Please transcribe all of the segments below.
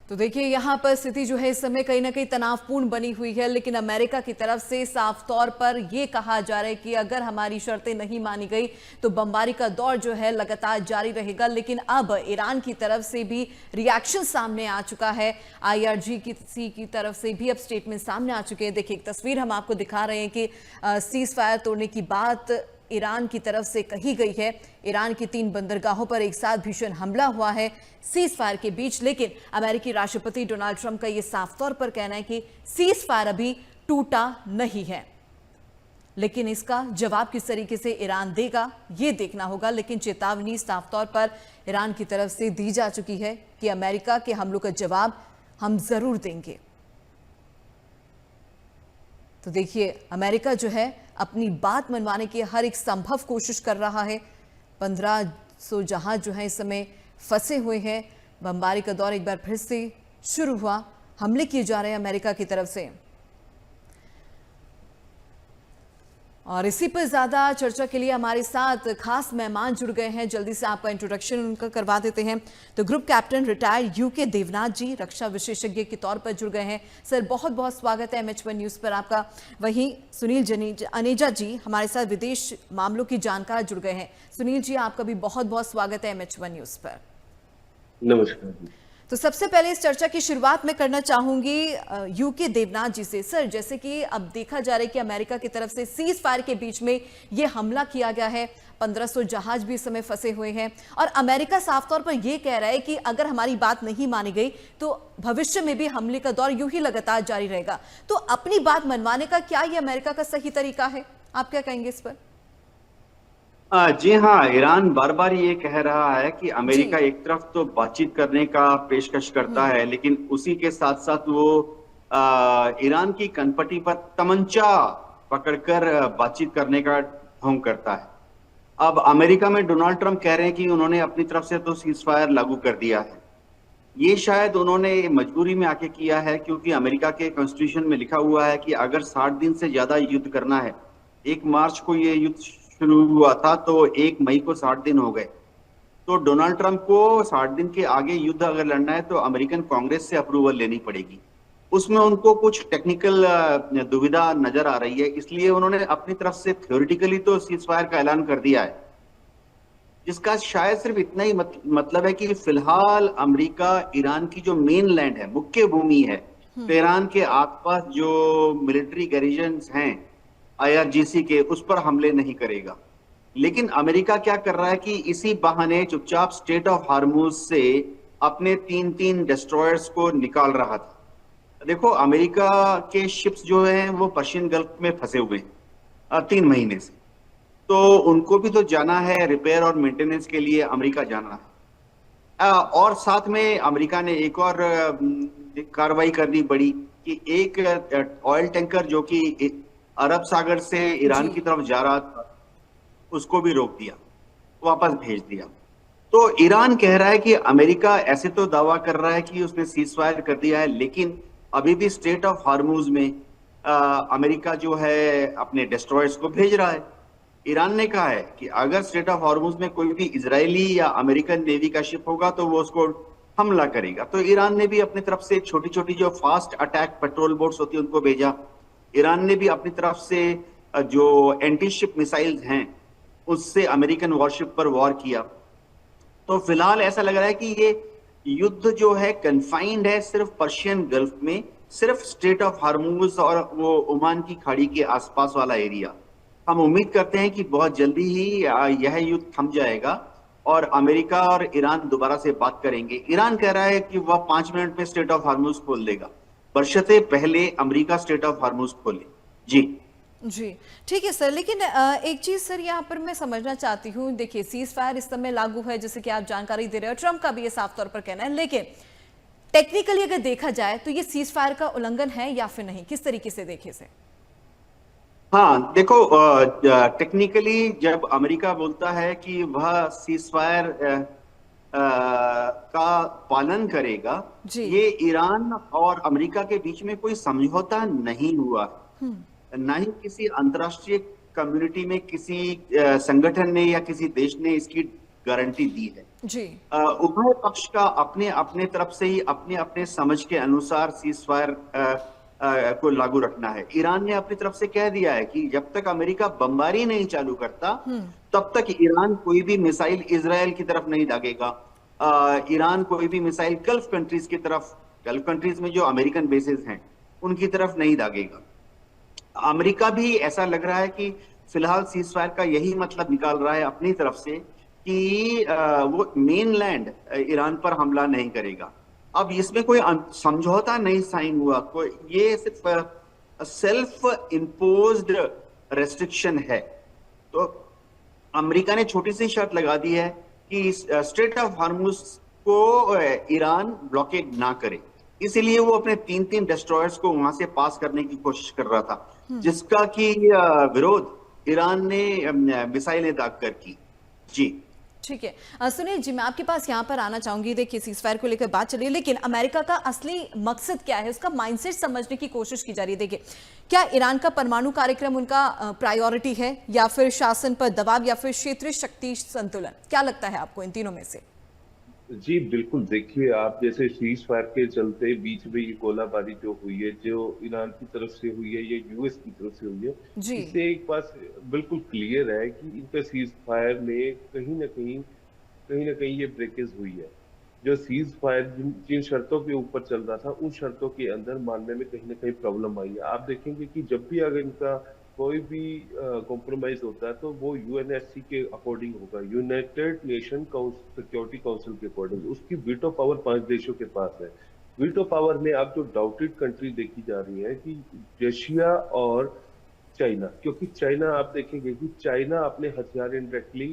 तो देखिए यहाँ पर स्थिति जो है इस समय कहीं ना कहीं तनावपूर्ण बनी हुई है, लेकिन अमेरिका की तरफ से साफ तौर पर यह कहा जा रहा है कि अगर हमारी शर्तें नहीं मानी गई तो बमबारी का दौर जो है लगातार जारी रहेगा। लेकिन अब ईरान की तरफ से भी रिएक्शन सामने आ चुका है, IRGC की तरफ से भी अब स्टेटमेंट सामने आ चुके हैं। देखिए एक तस्वीर हम आपको दिखा रहे हैं कि सीज फायर तोड़ने की बात ईरान की तरफ से कही गई है। ईरान की 3 बंदरगाहों पर एक साथ भीषण हमला हुआ है सीज फायर के बीच, लेकिन अमेरिकी राष्ट्रपति डोनाल्ड ट्रंप का यह साफ तौर पर कहना है कि सीज फायर अभी टूटा नहीं है, लेकिन इसका जवाब किस तरीके से ईरान देगा यह देखना होगा। लेकिन चेतावनी साफ तौर पर ईरान की तरफ से दी जा चुकी है कि अमेरिका के हमलों का जवाब हम जरूर देंगे। तो देखिए अमेरिका जो है अपनी बात मनवाने की हर एक संभव कोशिश कर रहा है। 1500 जहाज जो है इस समय फंसे हुए हैं। बमबारी का दौर एक बार फिर से शुरू हुआ, हमले किए जा रहे हैं अमेरिका की तरफ से। और इसी पर ज्यादा चर्चा के लिए हमारे साथ खास मेहमान जुड़ गए हैं। जल्दी से आपका इंट्रोडक्शन उनका करवा देते हैं। तो group captain retired UK Devnath ji रक्षा विशेषज्ञ के तौर पर जुड़ गए हैं। सर बहुत बहुत स्वागत है MH1 न्यूज़ पर आपका। वहीं सुनील अनेजा जी हमारे साथ विदेश मामलों की जानकार जुड़ गए हैं। सुनील जी आपका भी बहुत बहुत स्वागत है MH1 न्यूज़ पर। नमस्कार। तो सबसे पहले इस चर्चा की शुरुआत मैं करना चाहूंगी यूके देवनाथ जी से। सर जैसे कि अब देखा जा रहा है कि अमेरिका की तरफ से सीज फायर के बीच में ये हमला किया गया है, 1500 जहाज भी इस समय फंसे हुए हैं और अमेरिका साफ तौर पर यह कह रहा है कि अगर हमारी बात नहीं मानी गई तो भविष्य में भी हमले का दौर यूं ही लगातार जारी रहेगा। तो अपनी बात मनवाने का क्या ये अमेरिका का सही तरीका है? आप क्या कहेंगे इस पर? जी हाँ, ईरान बार बार ये कह रहा है कि अमेरिका एक तरफ तो बातचीत करने का पेशकश करता है, लेकिन उसी के साथ साथ वो ईरान की कनपटी पर तमंचा पकड़कर बातचीत करने का ढोंग करता है। अब अमेरिका में डोनाल्ड ट्रंप कह रहे हैं कि उन्होंने अपनी तरफ से तो सीज फायर लागू कर दिया है। ये शायद उन्होंने मजबूरी में आके किया है, क्योंकि अमेरिका के कॉन्स्टिट्यूशन में लिखा हुआ है कि अगर 60 दिन से ज्यादा युद्ध करना है, 1 मार्च को ये युद्ध शुरू हुआ था तो 1 मई को 60 दिन हो गए, तो डोनाल्ड ट्रंप को 60 दिन के आगे युद्ध अगर लड़ना है तो अमेरिकन कांग्रेस से अप्रूवल लेनी पड़ेगी। उसमें उनको कुछ टेक्निकल दुविधा नजर आ रही है, इसलिए उन्होंने अपनी तरफ से थ्योरेटिकली तो सीज फायर का ऐलान कर दिया है, जिसका शायद सिर्फ इतना ही मतलब है कि फिलहाल अमेरिका ईरान की जो मेन लैंड है, मुख्य भूमि है, तेहरान के आसपास जो मिलिट्री गैरिजन्स हैं IRGC के, उस पर हमले नहीं करेगा। लेकिन अमेरिका क्या कर रहा है कि इसी बहाने चुपचाप स्टेट ऑफ हार्मुज से अपने 3 डिस्ट्रॉयर्स को निकाल रहा था। देखो अमेरिका के शिप्स जो हैं वो पर्शियन गल्फ में फंसे हुए हैं 3 महीने से, तो उनको भी तो जाना है, रिपेयर और मेंटेनेंस के लिए अमेरिका जाना है। और साथ में अमेरिका ने एक और कार्रवाई कर दी बड़ी कि एक ऑयल टैंकर जो कि अरब सागर से ईरान की तरफ जा रहा था, उसको भी रोक दिया, वापस भेज दिया। तो ईरान कह रहा है कि अमेरिका ऐसे तो दावा कर रहा है कि उसने सीज फायर कर दिया है, लेकिन अभी भी स्टेट ऑफ हार्मुज में अमेरिका जो है अपने डिस्ट्रॉयर्स को भेज रहा है। ईरान ने कहा है कि अगर स्टेट ऑफ हार्मुज में कोई भी इजरायली या अमेरिकन नेवी का शिप होगा तो वो उसको हमला करेगा। तो ईरान ने भी अपनी तरफ से छोटी छोटी जो फास्ट अटैक पेट्रोल बोट्स होती है उनको भेजा। ईरान ने भी अपनी तरफ से जो एंटी शिप मिसाइल्स हैं उससे अमेरिकन वॉरशिप पर वॉर किया। तो फिलहाल ऐसा लग रहा है कि ये युद्ध जो है कन्फाइंड है सिर्फ पर्शियन गल्फ में, सिर्फ स्टेट ऑफ हार्मुज और वो ओमान की खाड़ी के आसपास वाला एरिया। हम उम्मीद करते हैं कि बहुत जल्दी ही यह युद्ध थम जाएगा और अमेरिका और ईरान दोबारा से बात करेंगे। ईरान कह रहा है कि वह 5 मिनट में स्टेट ऑफ हार्मुज खोल देगा, बशर्ते पहले अमेरिका स्टेट ऑफ हार्मुज खोले। जी ठीक है सर। लेकिन एक चीज सर यहाँ पर मैं समझना चाहती हूँ। देखिए सीज फायर इस समय लागू है, जैसे कि आप जानकारी दे रहे हो, ट्रंप का भी ये साफ तौर पर कहना है, लेकिन टेक्निकली अगर देखा जाए तो ये सीज फायर का उल्लंघन है या फिर नहीं, किस तरीके से देखे से? हाँ देखो, टेक्निकली जब अमेरिका बोलता है कि वह सीज फायर का पालन करेगा, ये ईरान और अमेरिका के बीच में कोई समझौता नहीं हुआ, ना ही किसी अंतर्राष्ट्रीय कम्युनिटी में किसी संगठन ने या किसी देश ने इसकी गारंटी दी है। जी। उभय पक्ष का अपने अपने तरफ से ही अपने अपने समझ के अनुसार सीज फायर को लागू रखना है। ईरान ने अपनी तरफ से कह दिया है कि जब तक अमेरिका बमबारी नहीं चालू करता तब तक ईरान कोई भी मिसाइल इसराइल की तरफ नहीं दागेगा। ईरान कोई भी मिसाइल गल्फ कंट्रीज की तरफ, गल्फ कंट्रीज में जो अमेरिकन बेसेस हैं उनकी तरफ नहीं दागेगा। अमेरिका भी ऐसा लग रहा है कि फिलहाल सीज फायर का यही मतलब निकाल रहा है अपनी तरफ से कि वो मेनलैंड ईरान पर हमला नहीं करेगा। अब इसमें कोई समझौता नहीं साइन हुआ, कोई ये सिर्फ सेल्फ इम्पोज्ड रेस्ट्रिक्शन है। तो अमेरिका ने छोटी सी शर्त लगा दी है कि स्ट्रेट ऑफ हार्मुज को ईरान ब्लॉकेड ना करे, इसीलिए वो अपने 3-3 डिस्ट्रॉयर्स को वहां से पास करने की कोशिश कर रहा था, जिसका कि विरोध ईरान ने मिसाइलें दाग कर की। जी ठीक है, सुनिए जी, मैं आपके पास यहाँ पर आना चाहूंगी। देखिए, सीजफायर को लेकर बात चली है, लेकिन अमेरिका का असली मकसद क्या है, उसका माइंडसेट समझने की कोशिश की जा रही है। देखिए, क्या ईरान का परमाणु कार्यक्रम उनका प्रायोरिटी है, या फिर शासन पर दबाव, या फिर क्षेत्रीय शक्ति संतुलन? क्या लगता है आपको इन तीनों में से? जी बिल्कुल, देखिए आप जैसे सीज फायर के चलते बीच में ये गोलाबारी जो हुई है, जो ईरान की तरफ से हुई है, ये यूएस की तरफ से हुई है, इससे एक बात बिल्कुल क्लियर है कि इनका सीज फायर में कहीं ना कहीं ये ब्रेकेज हुई है। जो सीज फायर जिन शर्तों के ऊपर चल रहा था, उन शर्तों के अंदर मानने में कहीं ना कहीं प्रॉब्लम आई है। आप देखेंगे कि जब भी अगर इनका कोई भी कॉम्प्रोमाइज होता है तो वो यूएनएससी के अकॉर्डिंग होगा, यूनाइटेड नेशन सिक्योरिटी काउंसिल के अकॉर्डिंग। उसकी वीटो पावर 5 देशों के पास है। वीटो पावर में आप जो डाउटेड कंट्री देखी जा रही है कि रशिया और चाइना, क्योंकि चाइना आप देखेंगे कि चाइना अपने हथियार इनडायरेक्टली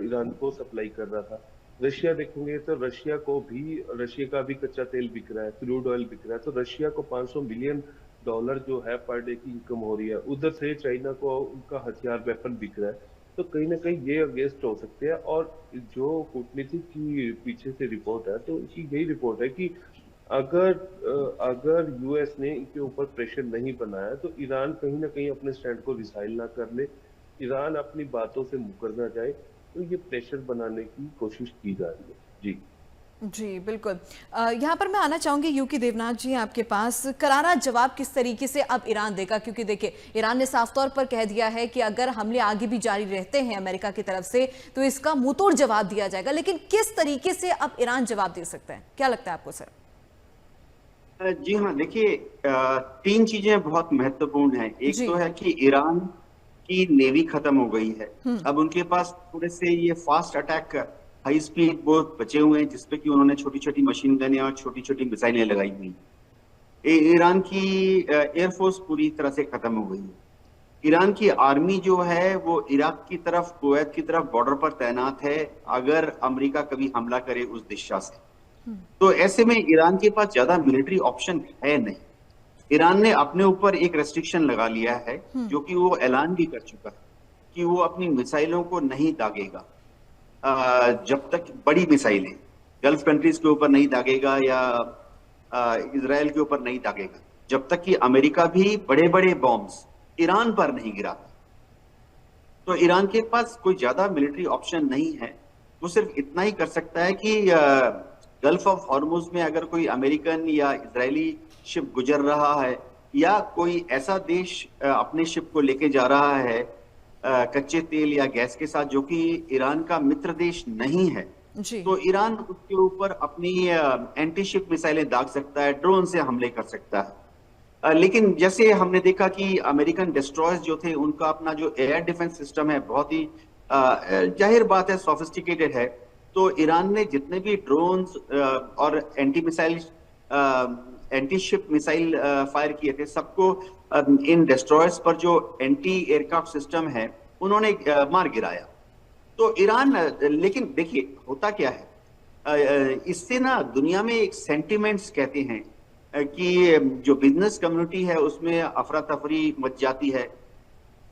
ईरान को सप्लाई कर रहा था। रशिया देखेंगे तो रशिया का भी कच्चा तेल बिक रहा है, क्रूड ऑयल बिक रहा है, तो रशिया को $500 मिलियन जो है पर डे की इनकम हो रही है। उधर से चाइना को उनका हथियार वेपन बिक रहा है, तो कहीं ना कहीं ये अगेंस्ट हो सकते हैं। और जो कूटनीति की पीछे से रिपोर्ट है, तो इसकी यही रिपोर्ट है कि अगर यूएस ने इनके ऊपर प्रेशर नहीं बनाया तो ईरान कहीं ना कहीं अपने स्टैंड को रिसाइल ना कर ले, ईरान अपनी बातों से मुकर ना जाए, तो ये प्रेशर बनाने की कोशिश की जा रही है। जी जी बिल्कुल, यहाँ पर मैं आना चाहूंगी यूकी देवनाथ जी आपके पास। करारा जवाब किस तरीके से अब ईरान देगा, क्योंकि देखिए ईरान ने साफ तौर पर कह दिया है कि अगर हमले आगे भी जारी रहते हैं अमेरिका की तरफ से तो इसका मुंहतोड़ जवाब दिया जाएगा, लेकिन किस तरीके से अब ईरान जवाब दे सकता है, क्या लगता है आपको सर? जी हाँ, देखिए 3 चीजें बहुत महत्वपूर्ण हैं। एक तो है कि ईरान की नेवी खत्म हो गई है, अब उनके पास थोड़े से ये fast attack high speed boat बचे हुए हैं, जिसपे कि उन्होंने छोटी छोटी मशीन गन और छोटी छोटी मिसाइलें लगाई हुई। ईरान की एयरफोर्स पूरी तरह से खत्म हो गई है। ईरान की आर्मी जो है वो इराक की तरफ, कुवैत की तरफ बॉर्डर पर तैनात है, अगर अमेरिका कभी हमला करे उस दिशा से। तो ऐसे में ईरान के पास ज्यादा मिलिट्री ऑप्शन है नहीं। ईरान ने अपने ऊपर एक रेस्ट्रिक्शन लगा लिया है, जो कि वो ऐलान भी कर चुका है कि वो अपनी मिसाइलों को नहीं दागेगा, जब तक बड़ी मिसाइलें गल्फ कंट्रीज के ऊपर नहीं दागेगा या इजराइल के ऊपर नहीं दागेगा, जब तक कि अमेरिका भी बड़े बड़े बॉम्ब्स ईरान पर नहीं गिराता। तो ईरान के पास कोई ज्यादा मिलिट्री ऑप्शन नहीं है। वो सिर्फ इतना ही कर सकता है कि गल्फ ऑफ हॉर्मुज में अगर कोई अमेरिकन या इजरायली शिप गुजर रहा है, या कोई ऐसा देश अपने शिप को लेके जा रहा है कच्चे तेल या गैस के साथ, जो कि ईरान का मित्र देश नहीं है, तो ईरान उसके ऊपर अपनी एंटी शिप मिसाइलें दाग सकता है, ड्रोन से हमले कर सकता है। लेकिन जैसे हमने देखा कि अमेरिकन डिस्ट्रॉयर्स जो थे, उनका अपना जो एयर डिफेंस सिस्टम है बहुत ही जाहिर बात है सोफिस्टिकेटेड है। तो ईरान ने जितने भी ड्रोन्स और एंटी शिप मिसाइल फायर किए थे, सबको इन डिस्ट्रॉयर्स पर जो एंटी एयरक्राफ्ट सिस्टम है उन्होंने मार गिराया। तो ईरान, लेकिन देखिए होता क्या है, इससे ना दुनिया में एक सेंटिमेंट्स कहते हैं कि जो बिजनेस कम्युनिटी है उसमें अफरा तफरी मच जाती है।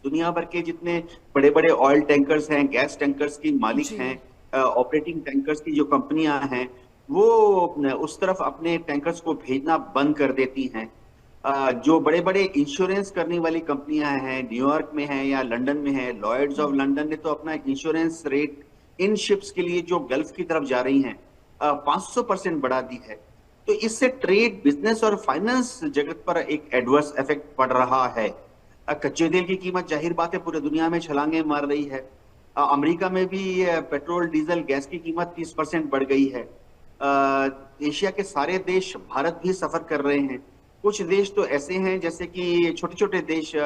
दुनिया भर के जितने बड़े बड़े ऑयल टैंकर्स हैं, गैस टैंकर्स की मालिक हैं, ऑपरेटिंग टैंकर्स की जो कंपनियां हैं, वो उस तरफ अपने टैंकर्स को भेजना बंद कर देती हैं। जो बड़े बड़े इंश्योरेंस करने वाली कंपनियां हैं, न्यूयॉर्क में हैं या लंदन में हैं, लॉयड्स ऑफ लंदन ने तो अपना इंश्योरेंस रेट इन शिप्स के लिए जो गल्फ की तरफ जा रही हैं 500% बढ़ा दी है। तो इससे ट्रेड, बिजनेस और फाइनेंस जगत पर एक एडवर्स इफेक्ट पड़ रहा है। कच्चे तेल की कीमत जाहिर बात है पूरे दुनिया में छलांगे मार रही है। अमेरिका में भी पेट्रोल, डीजल, गैस की कीमत 30% बढ़ गई है। एशिया के सारे देश, भारत भी सफर कर रहे हैं। कुछ देश तो ऐसे हैं जैसे कि छोटे छोटे देश,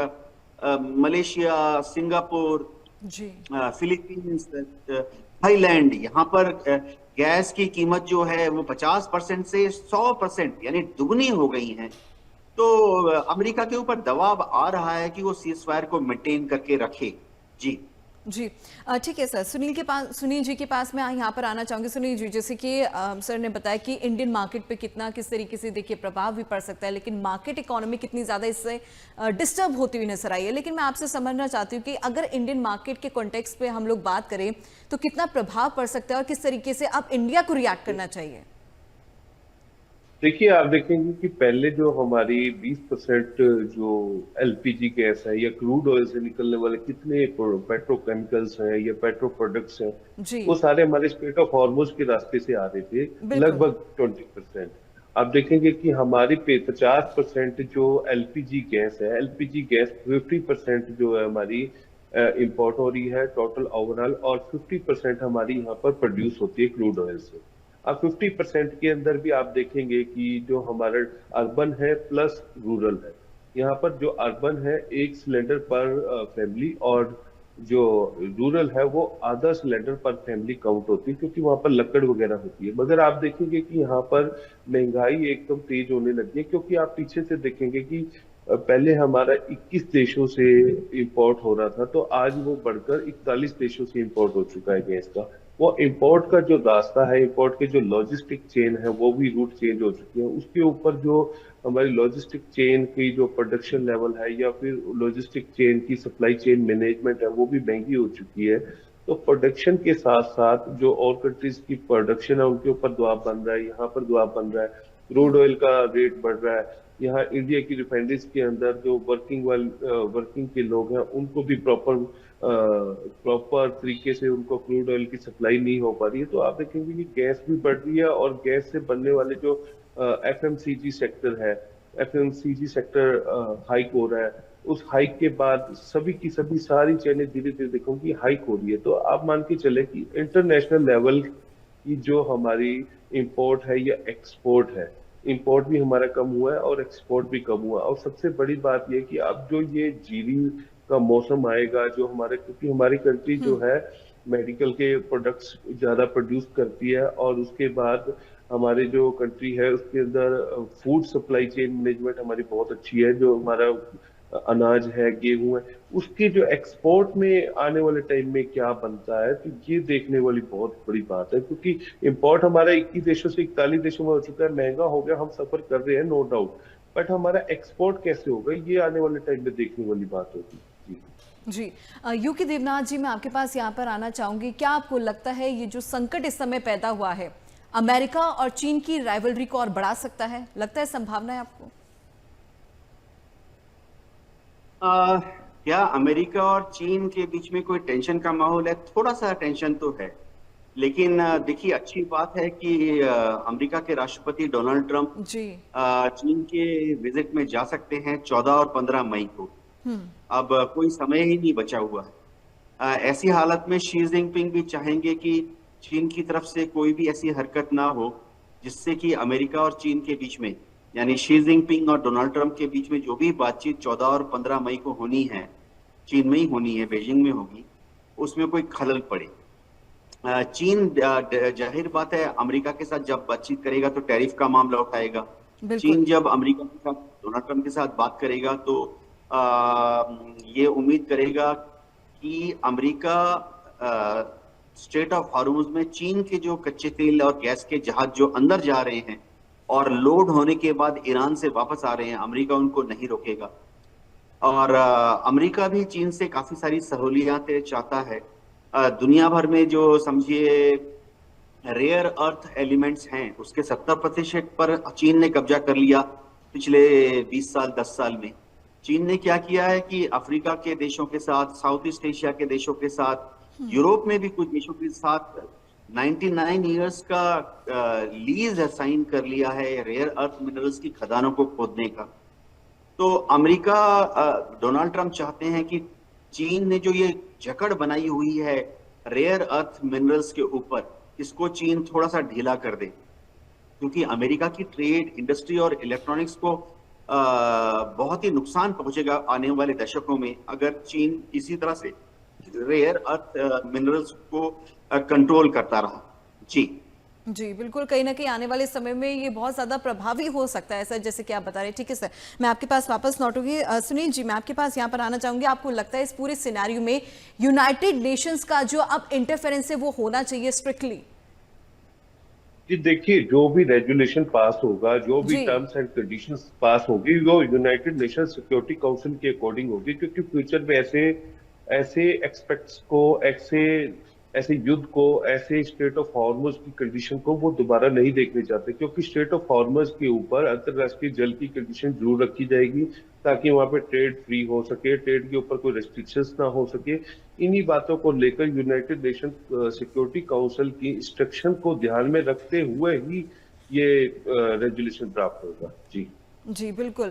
मलेशिया, सिंगापुर, जी फिलीपींस, थाईलैंड, यहाँ पर गैस की कीमत जो है वो 50% से 100% यानी दुगनी हो गई है। तो अमेरिका के ऊपर दबाव आ रहा है कि वो सीज फायर को मेंटेन करके रखे। जी जी ठीक है सर। सुनील जी के पास मैं यहाँ पर आना चाहूंगी। सुनील जी, जैसे कि सर ने बताया कि इंडियन मार्केट पे किस तरीके से देखिए प्रभाव भी पड़ सकता है, लेकिन मार्केट इकोनॉमी कितनी ज़्यादा इससे डिस्टर्ब होती हुई नजर आई है। लेकिन मैं आपसे समझना चाहती हूँ कि अगर इंडियन मार्केट के कॉन्टेक्स्ट पे हम लोग बात करें तो कितना प्रभाव पड़ सकता है और किस तरीके से अब इंडिया को रिएक्ट करना चाहिए? देखिए, आप देखेंगे कि पहले जो हमारी 20% जो एलपीजी गैस है या क्रूड ऑयल से निकलने वाले कितने पेट्रोकेमिकल्स हैं या पेट्रो प्रोडक्ट्स हैं, जी वो सारे हमारे स्ट्रेट ऑफ हॉर्मुज के रास्ते से आ रहे थे, लगभग 20%। आप देखेंगे कि हमारी 50% जो एलपीजी गैस है, एलपीजी गैस 50% जो है हमारी इंपोर्ट हो रही है टोटल ओवरऑल, और 50% हमारी यहाँ पर प्रोड्यूस होती है क्रूड ऑयल से। अब 50% के अंदर भी आप देखेंगे कि जो हमारा अर्बन है प्लस रूरल है। यहाँ पर जो अर्बन है 1 सिलेंडर पर फैमिली, और जो रूरल है वो आधा सिलेंडर पर फैमिली काउंट होती है, क्योंकि वहां पर लकड़ वगैरह होती है। मगर आप देखेंगे कि यहाँ पर महंगाई एकदम तेज होने लगी है, क्योंकि आप पीछे से देखेंगे कि पहले हमारा 21 देशों से इंपोर्ट हो रहा था, तो आज वो बढ़कर 41 देशों से इंपोर्ट हो चुका है गैस का। वो इंपोर्ट का जो रास्ता है, इंपोर्ट के जो लॉजिस्टिक चेन है, वो भी रूट चेंज हो चुकी है। उसके ऊपर जो हमारी लॉजिस्टिक चेन की जो प्रोडक्शन लेवल है या फिर लॉजिस्टिक चेन की सप्लाई चेन मैनेजमेंट है, वो भी महंगी हो चुकी है। तो प्रोडक्शन के साथ साथ जो और कंट्रीज की प्रोडक्शन है उनके ऊपर दबाव बन रहा है, यहाँ पर दबाव बन रहा है, क्रूड ऑयल का रेट बढ़ रहा है। यहाँ इंडिया की रिफाइनरीज के अंदर जो वर्किंग के लोग हैं उनको भी प्रॉपर तरीके से उनको क्रूड ऑयल की सप्लाई नहीं हो पा रही है। तो आप देखेंगे कि गैस भी बढ़ रही है, और गैस से बनने वाले जो एफएमसीजी सेक्टर है, एफएमसीजी सेक्टर हाइक हो रहा है। उस हाइक के बाद सभी की सभी सारी चेनें धीरे धीरे देखोगे हाइक हो रही है। तो आप मान के चले कि इंटरनेशनल लेवल की जो हमारी इंपोर्ट है या एक्सपोर्ट है, इंपोर्ट भी हमारा कम हुआ है और एक्सपोर्ट भी कम हुआ। और सबसे बड़ी बात यह कि अब जो ये जीरी का मौसम आएगा, जो हमारे, क्योंकि हमारी कंट्री जो है मेडिकल के प्रोडक्ट्स ज्यादा प्रोड्यूस करती है, और उसके बाद हमारे जो कंट्री है उसके अंदर फूड सप्लाई चेन मैनेजमेंट हमारी बहुत अच्छी है। जो हमारा अनाज है, गेहूं है, उसके जो एक्सपोर्ट में आने वाले टाइम में क्या बनता है, तो ये देखने वाली बहुत बड़ी बात है। क्योंकि इंपोर्ट हमारा 21 देशों से 41 देशों में हो चुका है, महंगा हो गया, हम सफर कर रहे हैं, नो डाउट, बट हमारा एक्सपोर्ट कैसे होगा, ये आने वाले टाइम में देखने वाली बात होगी। जी यूके देवनाथ जी, मैं आपके पास यहाँ पर आना चाहूंगी। क्या आपको लगता है ये जो संकट इस समय पैदा हुआ है, अमेरिका और चीन की राइवलरी को और बढ़ा सकता है? लगता है संभावना है आपको? क्या अमेरिका और चीन के बीच में कोई टेंशन का माहौल है? थोड़ा सा टेंशन तो है, लेकिन देखिए अच्छी बात है कि अमेरिका के राष्ट्रपति डोनाल्ड ट्रंप जी चीन के विजिट में जा सकते हैं 14 और 15 मई को। अब कोई समय ही नहीं बचा हुआ है। ऐसी हालत में शी जिनपिंग भी चाहेंगे कि चीन की तरफ से कोई भी ऐसी हरकत ना हो जिससे कि अमेरिका और चीन के बीच में, यानी शी जिनपिंग और डोनाल्ड ट्रंप के बीच में जो भी बातचीत 14 और 15 मई को होनी है, चीन में ही होनी है, बीजिंग में होगी, उसमें कोई खलल पड़े। चीन जाहिर बात है अमेरिका के साथ जब बातचीत करेगा तो टैरिफ का मामला उठाएगा। चीन जब अमेरिका के साथ, डोनाल्ड ट्रंप के साथ बात करेगा तो ये उम्मीद करेगा कि अमेरिका स्ट्रेट ऑफ हॉर्मुज में चीन के जो कच्चे तेल और गैस के जहाज जो अंदर जा रहे हैं और लोड होने के बाद ईरान से वापस आ रहे हैं, अमेरिका उनको नहीं रोकेगा। और अमेरिका भी चीन से काफी सारी सहूलियतें चाहता है। दुनिया भर में जो समझिए रेयर अर्थ एलिमेंट्स हैं उसके 70% पर चीन ने कब्जा कर लिया पिछले 20 साल 10 साल में। चीन ने क्या किया है कि अफ्रीका के देशों के साथ, साउथ ईस्ट एशिया के देशों के साथ यूरोप में भी कुछ देशों के साथ 99 इयर्स का लीज साइन कर लिया है रेयर अर्थ मिनरल्स की खदानों को खोदने का। तो अमेरिका, डोनाल्ड ट्रंप चाहते हैं कि चीन ने जो ये जकड़ बनाई हुई है रेयर अर्थ मिनरल्स के ऊपर, इसको चीन थोड़ा सा ढीला कर दे, क्योंकि अमेरिका की ट्रेड इंडस्ट्री और इलेक्ट्रॉनिक्स को बहुत ही नुकसान पहुंचेगा आने वाले दशकों में अगर चीन इसी तरह से रेयर अर्थ मिनरल्स को कंट्रोल करता रहा। जी जी बिल्कुल, कहीं ना कहीं आने वाले समय में ये बहुत ज्यादा प्रभावी हो सकता है सर, जैसे कि आप बता रहे हैं। ठीक है सर, मैं आपके पास वापस लौटूंगी। सुनील जी, मैं आपके पास यहाँ पर आना चाहूंगी। आपको लगता है इस पूरे सिनेरियो में यूनाइटेड नेशंस का जो अब इंटरफेरेंस है वो होना चाहिए स्ट्रिक्टली? जी देखिए, जो भी रेजुलेशन पास होगा, जो भी जी टर्म्स एंड कंडीशंस पास होगी, वो यूनाइटेड नेशन सिक्योरिटी काउंसिल के अकॉर्डिंग होगी, क्योंकि फ्यूचर में ऐसे ऐसे एक्सपेक्ट्स को, ऐसे युद्ध को, ऐसे स्टेट ऑफ हॉर्मस की कंडीशन को वो दोबारा नहीं देखने चाहते, क्योंकि स्टेट ऑफ हॉर्मस के ऊपर अंतरराष्ट्रीय जल की कंडीशन जरूर रखी जाएगी ताकि वहां पे ट्रेड फ्री हो सके, ट्रेड के ऊपर कोई रेस्ट्रिक्शंस ना हो सके। इन्हीं बातों को लेकर यूनाइटेड नेशन सिक्योरिटी काउंसिल की इंस्ट्रक्शन को ध्यान में रखते हुए ही ये रेजुलेशन ड्राफ्ट होगा। जी जी बिल्कुल।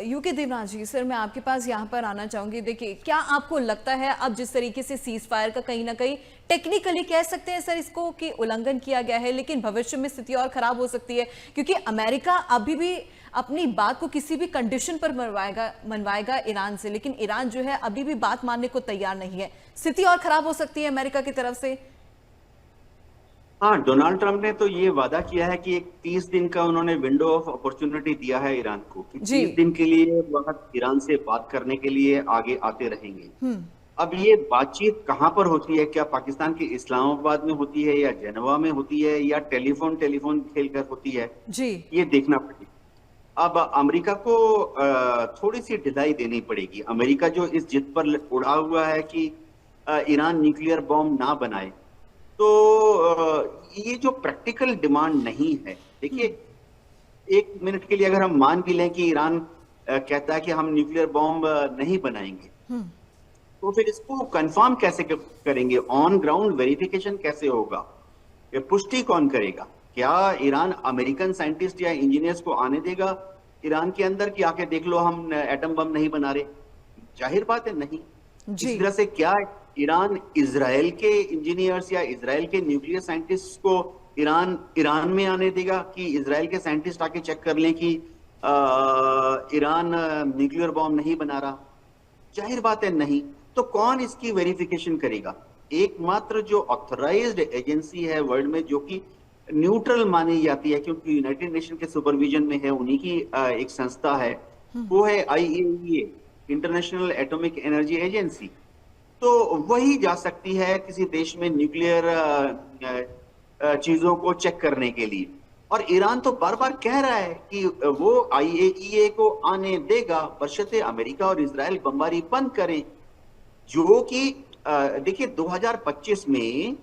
यूके देवराज जी, सर मैं आपके पास यहाँ पर आना चाहूंगी। देखिए, क्या आपको लगता है अब जिस तरीके से सीज फायर का कहीं ना कहीं टेक्निकली कह सकते हैं सर इसको कि उल्लंघन किया गया है, लेकिन भविष्य में स्थिति और खराब हो सकती है, क्योंकि अमेरिका अभी भी अपनी बात को किसी भी कंडीशन पर मनवाएगा ईरान से, लेकिन ईरान जो है अभी भी बात मानने को तैयार नहीं है। स्थिति और खराब हो सकती है अमेरिका की तरफ से। हाँ, डोनाल्ड ट्रंप ने तो ये वादा किया है कि एक 30 दिन का उन्होंने विंडो ऑफ अपॉर्चुनिटी दिया है ईरान को कि 30 दिन के लिए वह ईरान से बात करने के लिए आगे आते रहेंगे। अब ये बातचीत कहाँ पर होती है? क्या पाकिस्तान के इस्लामाबाद में होती है, या जेनेवा में होती है, या टेलीफोन खेल कर होती है? जी ये देखना पड़ेगा। अब अमेरिका को थोड़ी सी ढिलाई देनी पड़ेगी। अमेरिका जो इस जिद पर उड़ा हुआ है कि ईरान न्यूक्लियर बॉम्ब ना बनाए, तो ये जो प्रैक्टिकल डिमांड नहीं है। देखिए, एक मिनट के लिए अगर हम मान भी लें कि ईरान कहता है कि हम न्यूक्लियर बॉम्ब नहीं बनाएंगे, तो फिर इसको कंफर्म कैसे करेंगे? ऑन ग्राउंड वेरिफिकेशन कैसे होगा? ये पुष्टि कौन करेगा? क्या ईरान अमेरिकन साइंटिस्ट या इंजीनियर्स को आने देगा ईरान के अंदर कि आके देख लो हम एटम बम नहीं बना रहे? जाहिर बात है नहीं। इस तरह से क्या ईरान इजराइल के इंजीनियर्स या इजराइल के न्यूक्लियर साइंटिस्ट को ईरान में आने देगा कि इजराइल के साइंटिस्ट आके चेक कर लें कि ईरान न्यूक्लियर बॉम्ब नहीं बना रहा? जाहिर बात है नहीं। तो कौन इसकी वेरिफिकेशन करेगा? एकमात्र जो ऑथराइज्ड एजेंसी है वर्ल्ड में जो कि न्यूट्रल मानी जाती है, क्योंकि यूनाइटेड नेशन के सुपरविजन में है, उन्हीं की एक संस्था है, वो है IAEA, international atomic energy agency. तो वही जा सकती है किसी देश में न्यूक्लियर चीजों को चेक करने के लिए। और ईरान तो बार बार कह रहा है कि वो IAEA को आने देगा बशर्ते अमेरिका और इजराइल बमबारी बंद करें, जो कि देखिए 2025 में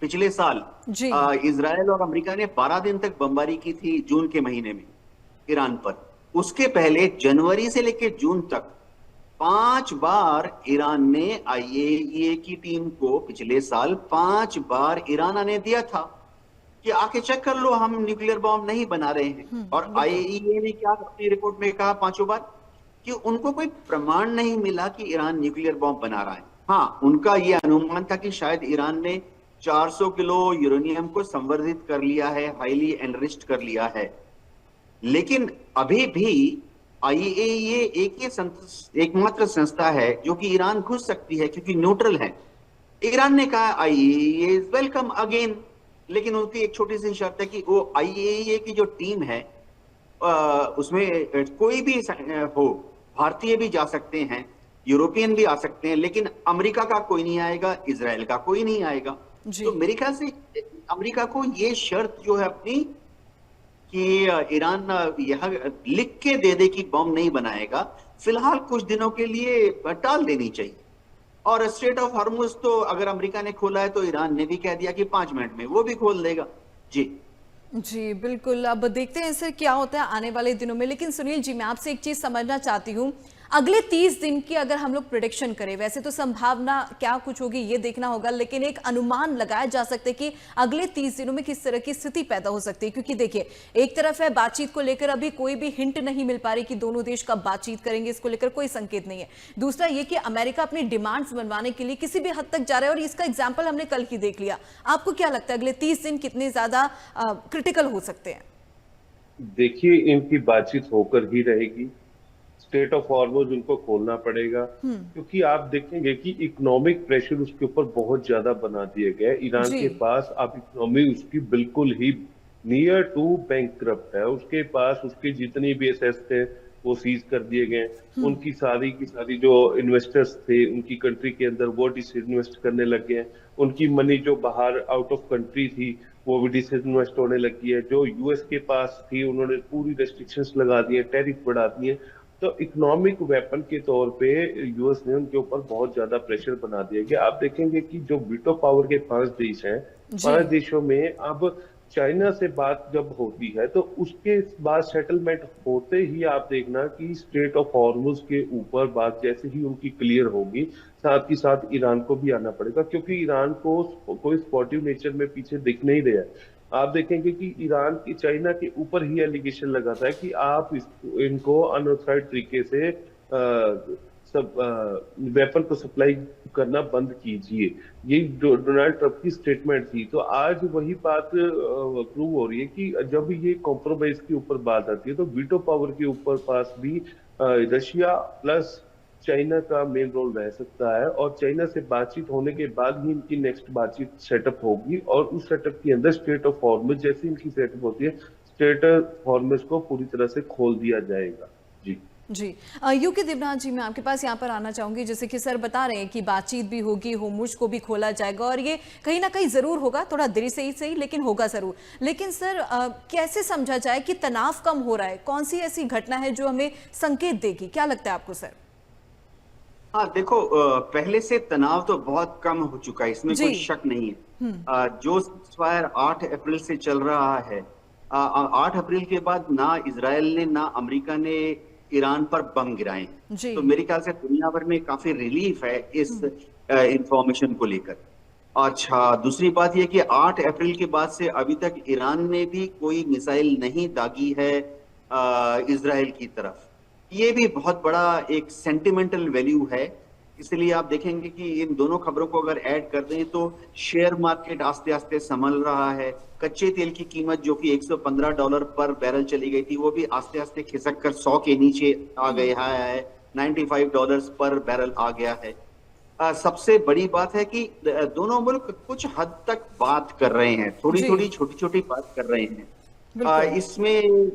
पिछले साल इजराइल और अमेरिका ने 12 दिन तक बमबारी की थी जून के महीने में ईरान पर। उसके पहले जनवरी से लेकर जून तक 5 बार ईरान ने IAEA की टीम को पिछले साल 5 बार ईरान आने दिया था कि आके चेक कर लो हम न्यूक्लियर बॉम्ब नहीं बना रहे हैं। और IAEA ने क्या अपनी रिपोर्ट में कहा 5 बार कि उनको कोई प्रमाण नहीं मिला कि ईरान न्यूक्लियर बॉम्ब बना रहा है। हाँ, उनका यह अनुमान था कि शायद ईरान ने 400 किलो यूरेनियम को संवर्धित कर लिया है, हाईली एनरिच्ड कर लिया है। लेकिन अभी भी IAEA एकमात्र संस्था है जो कि ईरान घुस सकती है, क्योंकि न्यूट्रल है। ईरान ने कहा IAEA इज वेलकम अगेन, लेकिन उनकी एक छोटी सी शर्त है कि वो IAEA की जो टीम है उसमें कोई भी हो, भारतीय भी जा सकते हैं, यूरोपियन भी आ सकते हैं, लेकिन अमेरिका का कोई नहीं आएगा, इजराइल का कोई नहीं आएगा। तो मेरे ख्याल से अमेरिका को ये शर्त जो है अपनी कि ईरान यह लिख के दे दे कि बम नहीं बनाएगा, फिलहाल कुछ दिनों के लिए टाल देनी चाहिए। और स्ट्रेट ऑफ हॉर्मुज तो अगर अमेरिका ने खोला है तो ईरान ने भी कह दिया कि 5 मिनट में वो भी खोल देगा। जी बिल्कुल। अब देखते हैं सर क्या होता है आने वाले दिनों में। लेकिन सुनील जी, मैं आपसे एक चीज समझना चाहती हूँ, अगले 30 दिन की अगर हम लोग प्रिडिक्शन करें, वैसे तो संभावना क्या कुछ होगी ये देखना होगा, लेकिन एक अनुमान लगाया जा सकता है कि अगले 30 दिनों में किस तरह की स्थिति पैदा हो सकती है। क्योंकि देखिए, एक तरफ है बातचीत को लेकर अभी कोई भी हिंट नहीं मिल पा रही कि दोनों देश कब बातचीत करेंगे, इसको लेकर कोई संकेत नहीं है। दूसरा ये कि अमेरिका अपनी डिमांड्स बनवाने के लिए किसी भी हद तक जा रहा है, और इसका एग्जाम्पल हमने कल ही देख लिया। आपको क्या लगता है अगले 30 दिन कितने ज्यादा क्रिटिकल हो सकते हैं? देखिए, इनकी बातचीत होकर ही रहेगी। स्टेट ऑफ हॉर्मुज उनको खोलना पड़ेगा, क्योंकि आप देखेंगे कि इकोनॉमिक प्रेशर उसके ऊपर बहुत ज्यादा बना दिया गया है। ईरान के पास अब इकोनॉमी उसकी बिल्कुल ही नियर टू बैंकक्रप्ट है। उसके पास उसके जितनी भी एसेट्स थे वो सीज कर दिए गए। उनकी सारी की सारी जो इन्वेस्टर्स थे उनकी कंट्री के अंदर वो डिसइन्वेस्ट करने लग गए। उनकी मनी जो बाहर आउट ऑफ कंट्री थी वो भी डिसइन्वेस्ट होने लगी है। जो यूएस के पास थी उन्होंने पूरी रेस्ट्रिक्शंस लगा दी है, टैरिफ बढ़ा दिए। तो इकोनॉमिक वेपन के तौर पे यूएस ने उनके ऊपर बहुत ज्यादा प्रेशर बना दिया गया। आप देखेंगे कि जो वीटो पावर के 5 देश हैं, 5 देशों में अब चाइना से बात जब होती है तो उसके बाद सेटलमेंट होते ही आप देखना कि स्ट्रेट ऑफ हॉर्मुज के ऊपर बात जैसे ही उनकी क्लियर होगी, साथ ही साथ ईरान को भी आना पड़ेगा, क्योंकि ईरान को कोई स्पोर्टिव नेचर में पीछे दिख नहीं रहा है। आप देखेंगे कि ईरान की चाइना के ऊपर ही एलिगेशन लगाता है कि आप इनको अनऑथराइज्ड तरीके से सब वेपन को सप्लाई करना बंद कीजिए। ये डोनाल्ड ट्रंप की स्टेटमेंट थी। तो आज वही बात प्रूव हो रही है कि जब ये कॉम्प्रोमाइज के ऊपर बात आती है तो वीटो पावर के ऊपर पास भी रशिया प्लस चाइना का मेन रोल रह सकता है। और चाइना से बातचीत होने के बाद ही इनकी नेक्स्ट बातचीत सेटअप होगी, और उस सेटअप के अंदर स्टेट ऑफ हॉर्मुज जैसे इनकी सेटअप होती है, स्टेट ऑफ हॉर्मुज को पूरी तरह से खोल दिया जाएगा। जी यूके देवनाथ जी, मैं आपके पास यहाँ पर आना चाहूंगी। जैसे कि सर बता रहे हैं कि बातचीत भी होगी, होर्मुज को भी खोला जाएगा, और ये कहीं ना कहीं जरूर होगा, थोड़ा देरी से ही सही लेकिन होगा जरूर। लेकिन सर कैसे समझा जाए कि तनाव कम हो रहा है? कौन सी ऐसी घटना है जो हमें संकेत देगी? क्या लगता है आपको सर? हाँ देखो, पहले से तनाव तो बहुत कम हो चुका है, इसमें कोई शक नहीं है। जो सीज़फायर 8 अप्रैल से चल रहा है, 8 अप्रैल के बाद ना इजराइल ने ना अमेरिका ने ईरान पर बम गिराए, तो मेरे ख्याल से दुनिया भर में काफी रिलीफ है इस इंफॉर्मेशन को लेकर। अच्छा, दूसरी बात यह कि 8 अप्रैल के बाद से अभी तक ईरान ने भी कोई मिसाइल नहीं दागी है इजराइल की तरफ। ये भी बहुत बड़ा एक सेंटिमेंटल वैल्यू है। इसलिए आप देखेंगे कि इन दोनों खबरों को अगर ऐड कर दें तो शेयर मार्केट आस्ते आस्ते संभल रहा है। कच्चे तेल की कीमत जो कि $115 पर बैरल चली गई थी, वो भी आस्ते आस्ते खिसक कर 100 के नीचे आ गया है, $95 पर बैरल आ गया है। सबसे बड़ी बात है कि दोनों मुल्क कुछ हद तक बात कर रहे हैं, थोड़ी थोड़ी छोटी छोटी बात कर रहे हैं। इसमें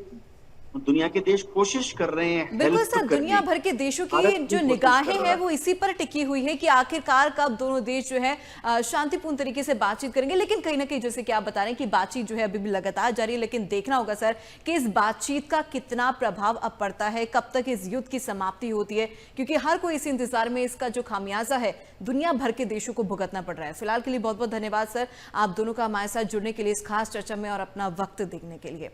दुनिया के देश कोशिश कर रहे हैं। बिल्कुल सर, दुनिया भर के देशों की जो निगाहें हैं वो इसी पर टिकी हुई है कि आखिरकार कब दोनों देश जो है शांतिपूर्ण तरीके से बातचीत करेंगे। लेकिन कहीं ना कहीं जैसे कि आप बता रहे हैं कि बातचीत जो है अभी भी लगातार जारी है, लेकिन देखना होगा सर कि इस बातचीत का कितना प्रभाव अब पड़ता है, कब तक इस युद्ध की समाप्ति होती है, क्योंकि हर कोई इस इंतजार में इसका जो खामियाजा है दुनिया भर के देशों को भुगतना पड़ रहा है। फिलहाल के लिए बहुत बहुत धन्यवाद सर, आप दोनों का हमारे साथ जुड़ने के लिए, इस खास चर्चा में और अपना वक्त देने के लिए।